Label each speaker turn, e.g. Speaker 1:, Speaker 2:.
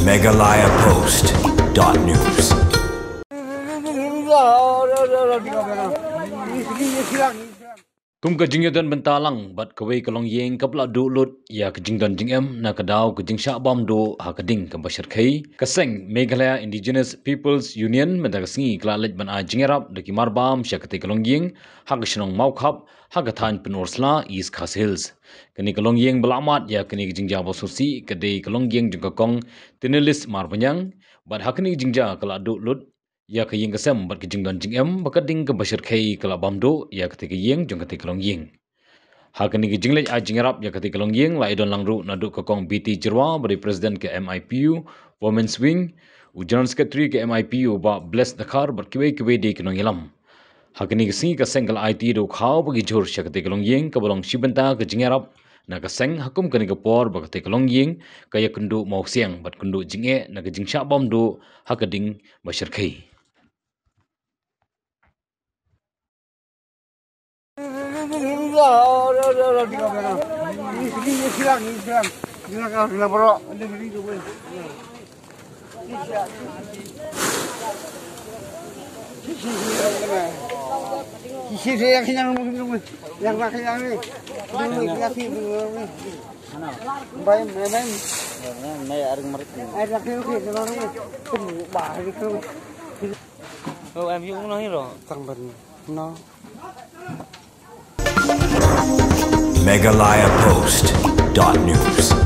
Speaker 1: megalayapost.news.
Speaker 2: Kum ka jingyadan bentalang bat kawai kalong yeng kapla du lut ya ka jingdan jingem na kadaw ka jingsha bam do ha kading ka bashar khai kaseng Meghalaya Indigenous Peoples Union madagasngi klalej ban a jingerap de kimar bam syakate kalong yeng ha ka shnong maukhap ha ka than penorsla East Khas Hills kani kalong yeng belamat ya kani jingja bosusi kade kalong yeng jingkakong tinelis marbanyang bat ha kani jingja kala du lut ya ka yeng kasem bat ka jingdan jingem bakading ka bashar khai kala bamdo ya ka yeng jong ka kalong yeng ha kani ki jinglej a jingarap ya ka kalong yeng la idon langru na du ka kong BT Jirwa bari president ke MIPU Women's Wing u general secretary ke MIPU ba bless dakar bat kiwe de kinong ilam ha kani ki singi ka sengkal IT do khaw bagi jor sya ka kalong yeng ka bolong shibenta ka jingarap na ka seng hakum kani ka por ba ka kalong yeng ka ya kundu mau siang bat kundu jinge na ka jingsha bam do ha ka ding bashar khai
Speaker 1: megalayapost.news.